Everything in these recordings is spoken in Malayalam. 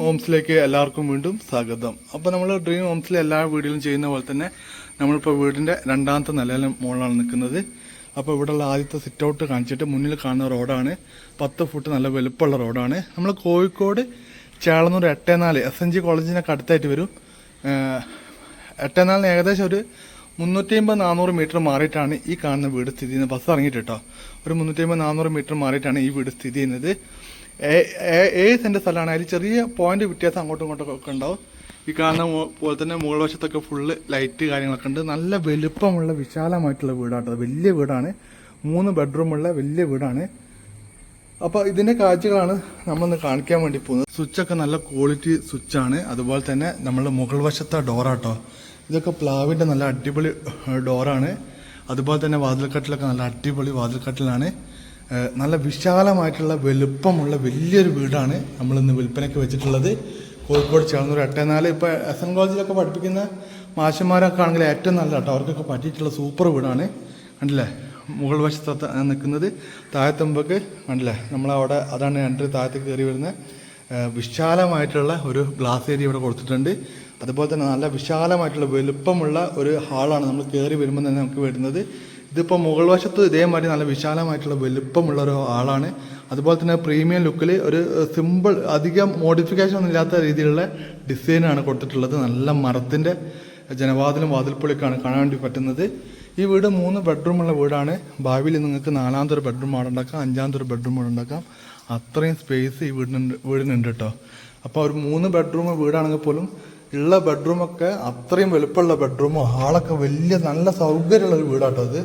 ഹോംസിലേക്ക് എല്ലാവർക്കും വീണ്ടും സ്വാഗതം. അപ്പോൾ നമ്മൾ ഡ്രീം ഹോംസിലെ എല്ലാ വീഡിയോയിലും ചെയ്യുന്ന പോലെ തന്നെ നമ്മളിപ്പോൾ വീടിൻ്റെ രണ്ടാമത്തെ നിലയിലെ മുകളിലാണ് നിൽക്കുന്നത്. അപ്പോൾ ഇവിടെയുള്ള ആദ്യത്തെ സിറ്റ് ഔട്ട് കാണിച്ചിട്ട് മുന്നിൽ കാണുന്ന റോഡാണ്. 10 ഫുട്ട് നല്ല വലുപ്പമുള്ള റോഡാണ്. നമ്മൾ കോഴിക്കോട് ചേളന്നൂർ 84 SNG കോളേജിനൊക്കെ അടുത്തായിട്ട് വരും. 84 ഏകദേശം ഒരു 350-400 മീറ്റർ മാറിയിട്ടാണ് ഈ കാണുന്ന വീട് സ്ഥിതി ചെയ്യുന്നത്. ബസ് ഇറങ്ങിയിട്ട് കേട്ടോ, ഒരു 350-400 മീറ്റർ മാറിയിട്ടാണ് ഈ വീട് സ്ഥിതി ചെയ്യുന്നത്. 7 സെൻറ്റ് സ്ഥലമാണ്. അതിൽ ചെറിയ പോയിന്റ് വ്യത്യാസം അങ്ങോട്ടും ഇങ്ങോട്ടും ഒക്കെ ഉണ്ടാവും. ഈ കാണുന്ന പോലെ തന്നെ മുകൾ വശത്തൊക്കെ ഫുള്ള് ലൈറ്റ് കാര്യങ്ങളൊക്കെ ഉണ്ട്. നല്ല വലുപ്പമുള്ള വിശാലമായിട്ടുള്ള വീടാട്ടോ, വലിയ വീടാണ്. 3 ബെഡ്റൂമുള്ള വലിയ വീടാണ്. അപ്പോൾ ഇതിൻ്റെ കാഴ്ചകളാണ് നമ്മളൊന്ന് കാണിക്കാൻ വേണ്ടി പോകുന്നത്. സ്വിച്ചൊക്കെ നല്ല ക്വാളിറ്റി സ്വിച്ചാണ്. അതുപോലെ തന്നെ നമ്മളുടെ മുകൾ വശത്തെ ഡോറാട്ടോ, ഇതൊക്കെ പ്ലാവിൻ്റെ നല്ല അടിപൊളി ഡോറാണ്. അതുപോലെ തന്നെ വാതിൽക്കട്ടിലൊക്കെ നല്ല അടിപൊളി വാതിൽക്കട്ടിലാണ്. നല്ല വിശാലമായിട്ടുള്ള വലുപ്പമുള്ള വലിയൊരു വീടാണ് നമ്മളിന്ന് വിൽപ്പനയ്ക്ക് വെച്ചിട്ടുള്ളത്. കോഴിക്കോട് ചേർന്നൂർ 84. ഇപ്പോൾ SN കോളേജിലൊക്കെ പഠിപ്പിക്കുന്ന മാഷന്മാരൊക്കെ ആണെങ്കിൽ ഏറ്റവും നല്ല കേട്ടോ, അവർക്കൊക്കെ പറ്റിയിട്ടുള്ള സൂപ്പർ വീടാണ്. കണ്ടില്ലേ, മുകൾ വശത്ത് നിൽക്കുന്നത്. താഴത്തുമ്പൊക്കെ കണ്ടില്ലേ, നമ്മളവിടെ അതാണ് എൻട്രി. താഴത്തേക്ക് കയറി വരുന്ന വിശാലമായിട്ടുള്ള ഒരു ഗ്ലാസ് ഏരിയ ഇവിടെ കൊടുത്തിട്ടുണ്ട്. അതുപോലെ തന്നെ നല്ല വിശാലമായിട്ടുള്ള വലുപ്പമുള്ള ഒരു ഹാളാണ് നമ്മൾ കയറി വരുമ്പോൾ തന്നെ നമുക്ക് വരുന്നത്. ഇതിപ്പോൾ മുകൾ വശത്ത് ഇതേമാതിരി നല്ല വിശാലമായിട്ടുള്ള വലുപ്പമുള്ള ഒരു ഹാളാണ്. അതുപോലെ തന്നെ പ്രീമിയം ലുക്കിൽ ഒരു സിമ്പിൾ, അധികം മോഡിഫിക്കേഷൻ ഒന്നും ഇല്ലാത്ത രീതിയിലുള്ള ഡിസൈനാണ് കൊടുത്തിട്ടുള്ളത്. നല്ല മരത്തിൻ്റെ ജനവാതിലും വാതിൽപ്പൊളിയൊക്കെയാണ് കാണാൻ വേണ്ടി പറ്റുന്നത്. ഈ വീട് 3 ബെഡ്റൂമുള്ള വീടാണ്. ഭാവിയിൽ നിങ്ങൾക്ക് 4ാമത്തെ ഒരു ബെഡ്റൂം അവിടെ ഉണ്ടാക്കാം, 5ാമത്തെ ഒരു ബെഡ്റൂം അവിടെ ഉണ്ടാക്കാം. അത്രയും സ്പേസ് ഈ വീടിനുണ്ട് കേട്ടോ. അപ്പോൾ ഒരു 3 ബെഡ്റൂം വീടാണെങ്കിൽ പോലും ഉള്ള ബെഡ്റൂമൊക്കെ അത്രയും വലുപ്പമുള്ള ബെഡ്റൂമും ഹാളൊക്കെ വലിയ നല്ല സൗകര്യമുള്ള ഒരു വീടാട്ടോ അത്.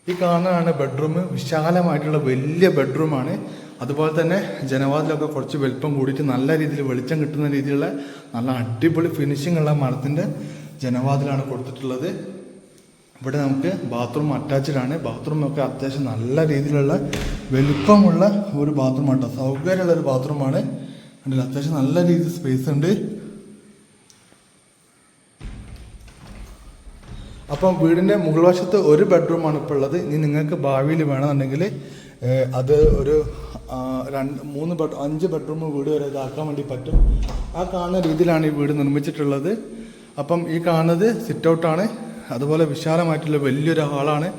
ഈ കാണുന്നതാണ് ബെഡ്റൂം. വിശാലമായിട്ടുള്ള വലിയ ബെഡ്റൂമാണ്. അതുപോലെ തന്നെ ജനവാതിലൊക്കെ കുറച്ച് വലുപ്പം കൂടിയിട്ട് നല്ല രീതിയിൽ വെളിച്ചം കിട്ടുന്ന രീതിയിലുള്ള നല്ല അടിപൊളി ഫിനിഷിംഗ് ഉള്ള മരത്തിൻ്റെ ജനവാതിലാണ് കൊടുത്തിട്ടുള്ളത്. ഇവിടെ നമുക്ക് ബാത്റൂം അറ്റാച്ച്ഡ് ആണ്. ബാത്റൂമൊക്കെ അത്യാവശ്യം നല്ല രീതിയിലുള്ള വലുപ്പമുള്ള ഒരു ബാത്റൂം ആട്ടോ, സൗകര്യമുള്ള ഒരു ബാത്റൂമാണ്. അത്യാവശ്യം നല്ല രീതിയിൽ സ്പേസ് ഉണ്ട്. അപ്പം വീടിൻ്റെ മുകൾ വശത്ത് ഒരു ബെഡ്റൂമാണ് ഇപ്പോൾ ഉള്ളത്. ഇനി നിങ്ങൾക്ക് ഭാവിയിൽ വേണമെന്നുണ്ടെങ്കിൽ അത് ഒരു 5 ബെഡ്റൂം വീട് വരെ ഇതാക്കാൻ വേണ്ടി പറ്റും. ആ കാണുന്ന രീതിയിലാണ് ഈ വീട് നിർമ്മിച്ചിട്ടുള്ളത്. അപ്പം ഈ കാണുന്നത് സിറ്റ് ഔട്ടാണ്. അതുപോലെ വിശാലമായിട്ടുള്ള വലിയൊരു ഹാളാണ്.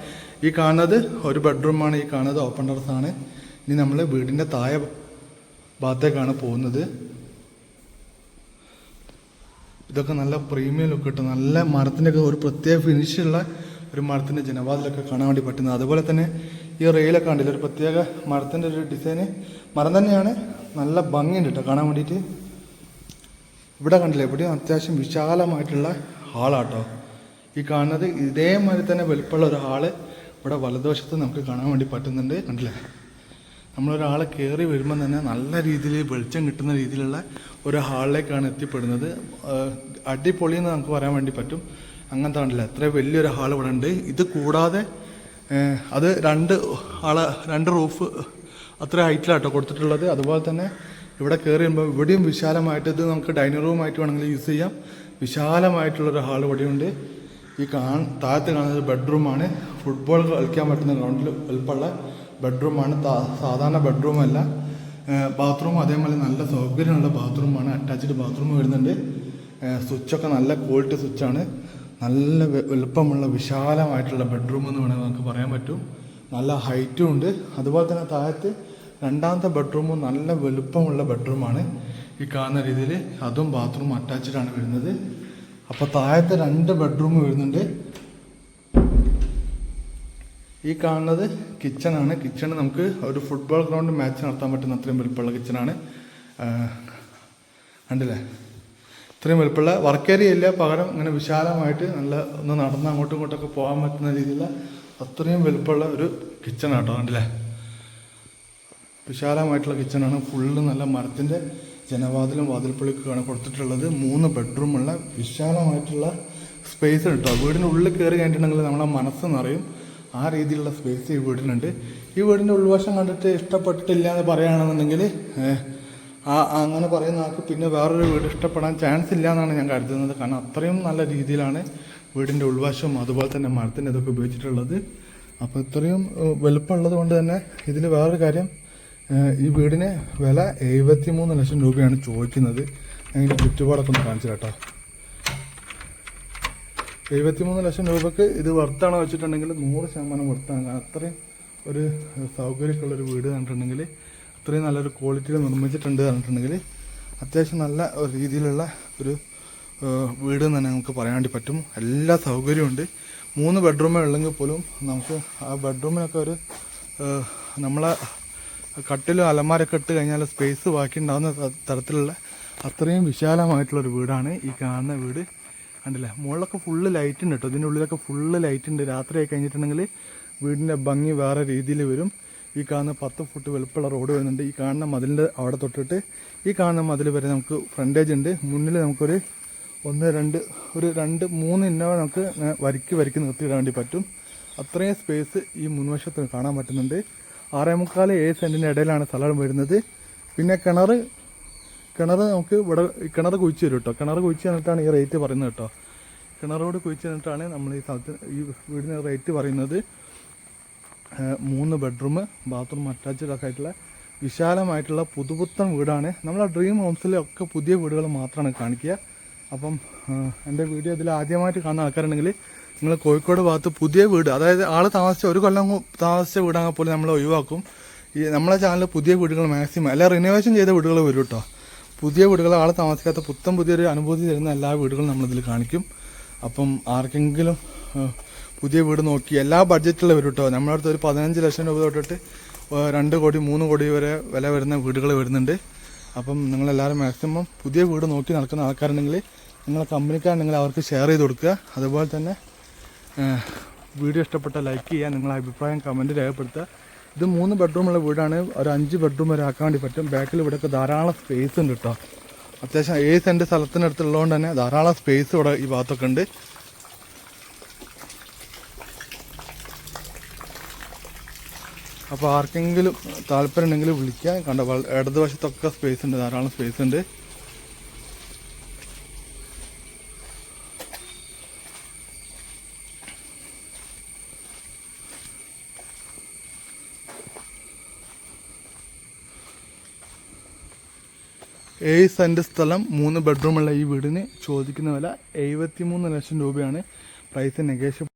ഈ കാണുന്നത് ഒരു ബെഡ്റൂമാണ്. ഈ കാണുന്നത് ഓപ്പൺ ടെറസാണ്. ഇനി നമ്മൾ വീടിൻ്റെ താഴെ ഭാഗത്തേക്കാണ് പോകുന്നത്. ഇതൊക്കെ നല്ല പ്രീമിയം ലുക്ക് കിട്ടും. നല്ല മരത്തിൻ്റെയൊക്കെ ഒരു പ്രത്യേക ഫിനിഷുള്ള ഒരു മരത്തിൻ്റെ ജനവാതിലൊക്കെ കാണാൻ വേണ്ടി പറ്റുന്നത്. അതുപോലെ തന്നെ ഈ റെയിലൊക്കെ കണ്ടില്ല, ഒരു പ്രത്യേക മരത്തിൻ്റെ ഒരു ഡിസൈന്. മരം തന്നെയാണ്, നല്ല ഭംഗിയുണ്ട് കേട്ടോ കാണാൻ വേണ്ടിയിട്ട്. ഇവിടെ കണ്ടില്ല, ഇവിടെയും അത്യാവശ്യം വിശാലമായിട്ടുള്ള ഹാളാട്ടോ ഈ കാണുന്നത്. ഇതേമാതിരി തന്നെ വലുപ്പമുള്ള ഒരു ഹാള് ഇവിടെ വലതുവശത്ത് നമുക്ക് കാണാൻ വേണ്ടി പറ്റുന്നുണ്ട്. കണ്ടില്ലേ, നമ്മളൊരാളെ കയറി വരുമ്പോൾ തന്നെ നല്ല രീതിയിൽ വെളിച്ചം കിട്ടുന്ന രീതിയിലുള്ള ഒരു ഹാളിലേക്കാണ് എത്തിപ്പെടുന്നത്. അടിപൊളിയെന്ന് നമുക്ക് പറയാൻ വേണ്ടി പറ്റും. അങ്ങനത്തെ കണ്ടില്ല, എത്ര വലിയൊരു ഹാൾ ഇവിടെ ഉണ്ട്. ഇത് കൂടാതെ അത് 2 റൂഫ് അത്ര ഹൈറ്റിലാട്ടോ കൊടുത്തിട്ടുള്ളത്. അതുപോലെ തന്നെ ഇവിടെ കയറി വരുമ്പോൾ ഇവിടെയും വിശാലമായിട്ട്, ഇത് നമുക്ക് ഡൈനിങ് റൂമായിട്ട് വേണമെങ്കിൽ യൂസ് ചെയ്യാം. വിശാലമായിട്ടുള്ളൊരു ഹാൾ ഇവിടെയുണ്ട്. ഈ താഴത്ത് കാണുന്നത് ബെഡ്റൂമാണ്. ഫുട്ബോൾ കളിക്കാൻ പറ്റുന്ന ഗ്രൗണ്ടിൽ വലുപ്പമുള്ള ബെഡ്റൂമാണ്. സാധാരണ ബെഡ്റൂമല്ല. ബാത്റൂം അതേപോലെ നല്ല സൗകര്യമുള്ള ബാത്റൂമാണ്. അറ്റാച്ച്ഡ് ബാത്റൂം വരുന്നുണ്ട്. സ്വിച്ചൊക്കെ നല്ല ക്വാളിറ്റി സ്വിച്ചാണ്. നല്ല വലുപ്പമുള്ള വിശാലമായിട്ടുള്ള ബെഡ്റൂം എന്ന് വേണമെങ്കിൽ നമുക്ക് പറയാൻ പറ്റും. നല്ല ഹൈറ്റും ഉണ്ട്. അതുപോലെ തന്നെ താഴത്ത് 2ാമത്തെ ബെഡ്റൂമും നല്ല വലുപ്പമുള്ള ബെഡ്റൂമാണ്. ഈ കാണുന്ന രീതിയിൽ അതും ബാത്റൂം അറ്റാച്ച്ഡാണ് വരുന്നത്. അപ്പോൾ താഴത്തെ 2 ബെഡ്റൂം വരുന്നുണ്ട്. ഈ കാണുന്നത് കിച്ചണാണ്. കിച്ചണ് നമുക്ക് ഒരു ഫുട്ബോൾ ഗ്രൗണ്ട് മാച്ച് നടത്താൻ പറ്റുന്ന അത്രയും വലുപ്പമുള്ള കിച്ചണാണ്. കണ്ടില്ലേ, ഇത്രയും വലുപ്പമുള്ള വർക്ക് ഏരിയ ഇല്ല, പകരം ഇങ്ങനെ വിശാലമായിട്ട് നല്ല ഒന്ന് നടന്ന് അങ്ങോട്ടും ഇങ്ങോട്ടൊക്കെ പോകാൻ പറ്റുന്ന രീതിയിലുള്ള അത്രയും വലുപ്പമുള്ള ഒരു കിച്ചണാട്ടോ. കണ്ടില്ലേ, വിശാലമായിട്ടുള്ള കിച്ചണാണ്. ഫുള്ള് നല്ല മരത്തിൻ്റെ ജനവാതിലും വാതിൽപ്പൊളിയൊക്കെയാണ് കൊടുത്തിട്ടുള്ളത്. 3 ബെഡ്റൂമുള്ള വിശാലമായിട്ടുള്ള സ്പേസ് കേട്ടോ. വീടിൻ്റെ ഉള്ളിൽ കയറി കഴിഞ്ഞിട്ടുണ്ടെങ്കിൽ നമ്മളെ മനസ്സ് നിറയും. ആ രീതിയിലുള്ള സ്പേസ് ഈ വീടിനുണ്ട്. ഈ വീടിൻ്റെ ഉൾവശം കണ്ടിട്ട് ഇഷ്ടപ്പെട്ടിട്ടില്ല എന്ന് പറയുകയാണെന്നുണ്ടെങ്കിൽ അങ്ങനെ പറയുന്ന ആൾക്ക് പിന്നെ വേറൊരു വീട് ഇഷ്ടപ്പെടാൻ ചാൻസ് ഇല്ല എന്നാണ് ഞാൻ കരുതുന്നത്. കാരണം അത്രയും നല്ല രീതിയിലാണ് വീടിൻ്റെ ഉൾവശം അതുപോലെ തന്നെ മരത്തിൻ്റെ ഇതൊക്കെ ഉപയോഗിച്ചിട്ടുള്ളത്. അപ്പോൾ ഇത്രയും വലുപ്പമുള്ളത് കൊണ്ട് തന്നെ ഇതിൽ വേറൊരു കാര്യം, ഈ വീടിന് വില 73 ലക്ഷം രൂപയാണ് ചോദിക്കുന്നത്. അതിൻ്റെ ചുറ്റുപാടൊക്കെ ഒന്ന് കാണിച്ചു കേട്ടോ. 73 ലക്ഷം രൂപക്ക് ഇത് വർത്താണോ വെച്ചിട്ടുണ്ടെങ്കിൽ 100% വർത്താണ്. അത്രയും ഒരു സൗകര്യമൊക്കെയുള്ളൊരു വീട് കണ്ടിട്ടുണ്ടെങ്കിൽ, അത്രയും നല്ലൊരു ക്വാളിറ്റിയിൽ നിർമ്മിച്ചിട്ടുണ്ട് പറഞ്ഞിട്ടുണ്ടെങ്കിൽ അത്യാവശ്യം നല്ല ഒരു രീതിയിലുള്ള ഒരു വീട് എന്ന് തന്നെ നമുക്ക് പറയാൻ വേണ്ടി പറ്റും. എല്ലാ സൗകര്യമുണ്ട്. 3 ബെഡ്റൂമേ ഉള്ളെങ്കിൽ പോലും നമുക്ക് ആ ബെഡ്റൂമിനൊക്കെ ഒരു നമ്മളെ കട്ടിലും അലമാരൊക്കെ ഇട്ട് കഴിഞ്ഞാൽ സ്പേസ് ബാക്കി ഉണ്ടാകുന്ന തരത്തിലുള്ള അത്രയും വിശാലമായിട്ടുള്ളൊരു വീടാണ് ഈ കാണുന്ന വീട്. കണ്ടില്ലേ, മുകളിലൊക്കെ ഫുള്ള് ലൈറ്റ് ഉണ്ട് കേട്ടോ. ഇതിൻ്റെ ഉള്ളിലൊക്കെ ഫുള്ള് ലൈറ്റ് ഉണ്ട്. രാത്രിയായി കഴിഞ്ഞിട്ടുണ്ടെങ്കിൽ വീടിൻ്റെ ഭംഗി വേറെ രീതിയിൽ വരും. ഈ കാണുന്ന 10 ഫുട്ട് വലുപ്പമുള്ള റോഡ് വരുന്നുണ്ട്. ഈ കാണുന്ന മതിലിൻ്റെ അവിടെ തൊട്ടിട്ട് ഈ കാണുന്ന മതിൽ വരെ നമുക്ക് ഫ്രണ്ടേജ് ഉണ്ട്. മുന്നിൽ നമുക്കൊരു 2-3 ഇന്നോവ നമുക്ക് വരിക്ക് നിർത്തിയിടാൻ വേണ്ടി പറ്റും. അത്രയും സ്പേസ് ഈ മുൻവശത്ത് കാണാൻ പറ്റുന്നുണ്ട്. 6.25-7 സെൻറ്റിൻ്റെ ഇടയിലാണ് സ്ഥലം വരുന്നത്. പിന്നെ കിണർ നമുക്ക് ഇവിടെ കിണർ കുഴിച്ച് തരും കേട്ടോ. കിണർ കുഴിച്ച് തന്നിട്ടാണ് ഈ റേറ്റ് പറയുന്നത് കേട്ടോ. കിണറോട് കുഴിച്ച് തന്നിട്ടാണ് നമ്മൾ ഈ സ്ഥലത്ത് ഈ വീടിന് റേറ്റ് പറയുന്നത്. 3 ബെഡ്റൂം, ബാത്റൂം അറ്റാച്ച്ഡ് ഒക്കെ ആയിട്ടുള്ള വിശാലമായിട്ടുള്ള പുതുപുത്തൻ വീടാണ്. നമ്മളെ ഡ്രീം ഹോംസിലൊക്കെ പുതിയ വീടുകൾ മാത്രമാണ് കാണിക്കുക. അപ്പം എൻ്റെ വീഡിയോ ഇതിൽ ആദ്യമായിട്ട് കാണുന്ന ആൾക്കാരുണ്ടെങ്കിൽ നിങ്ങൾ കോഴിക്കോട് ഭാഗത്ത് പുതിയ വീട്, അതായത് ആൾ താമസിച്ച 1 കൊല്ലം താമസിച്ച വീടാണെങ്കിൽ പോലും നമ്മൾ ഒഴിവാക്കും. ഈ നമ്മളെ ചാനലിൽ പുതിയ വീടുകൾ മാക്സിമം അല്ല റിനോവേഷൻ ചെയ്ത വീടുകൾ വരും കേട്ടോ. പുതിയ വീടുകൾ, ആൾ താമസിക്കാത്ത പുതിയൊരു അനുഭൂതി തരുന്ന എല്ലാ വീടുകളും നമ്മളിതിൽ കാണിക്കും. അപ്പം ആർക്കെങ്കിലും പുതിയ വീട് നോക്കി എല്ലാ ബഡ്ജറ്റിലുള്ള വരും കേട്ടോ. നമ്മുടെ അടുത്ത് ഒരു 15 ലക്ഷം രൂപ തൊട്ടിട്ട് 2 കോടി 3 കോടി വരെ വില വരുന്ന വീടുകൾ വരുന്നുണ്ട്. അപ്പം നിങ്ങളെല്ലാവരും മാക്സിമം പുതിയ വീട് നോക്കി നടക്കുന്ന ആൾക്കാരുണ്ടെങ്കിൽ നിങ്ങളെ കമ്പനിക്കാരുണ്ടെങ്കിൽ അവർക്ക് ഷെയർ ചെയ്ത് കൊടുക്കുക. അതുപോലെ തന്നെ വീഡിയോ ഇഷ്ടപ്പെട്ട ലൈക്ക് ചെയ്യുക, നിങ്ങളെ അഭിപ്രായം കമൻറ്റ് രേഖപ്പെടുത്തുക. ഇത് 3 ബെഡ്റൂമുള്ള വീടാണ്. ഒരു 5 ബെഡ്റൂം വരെ ആക്കാൻ വേണ്ടി പറ്റും. ബാക്കിൽ ഇവിടെയൊക്കെ ധാരാളം സ്പേസ് ഉണ്ട് കേട്ടോ. അത്യാവശ്യം 7 സെൻറ്റ് സ്ഥലത്തിനടുത്തുള്ളതുകൊണ്ട് തന്നെ ധാരാളം സ്പേസ് ഇവിടെ ഈ ഭാഗത്തൊക്കെ ഉണ്ട്. അപ്പോൾ ആർക്കെങ്കിലും താല്പര്യം ഉണ്ടെങ്കിൽ വിളിക്കാം. കണ്ട ഇടതുവശത്തൊക്കെ സ്പേസ് ഉണ്ട്, ധാരാളം സ്പേസ് ഉണ്ട്. ഏഴ് സെൻറ്റ് സ്ഥലം 3 ബെഡ്റൂമുള്ള ഈ വീടിന് ചോദിക്കുന്ന വില 73 ലക്ഷം രൂപയാണ്. Price negotiable.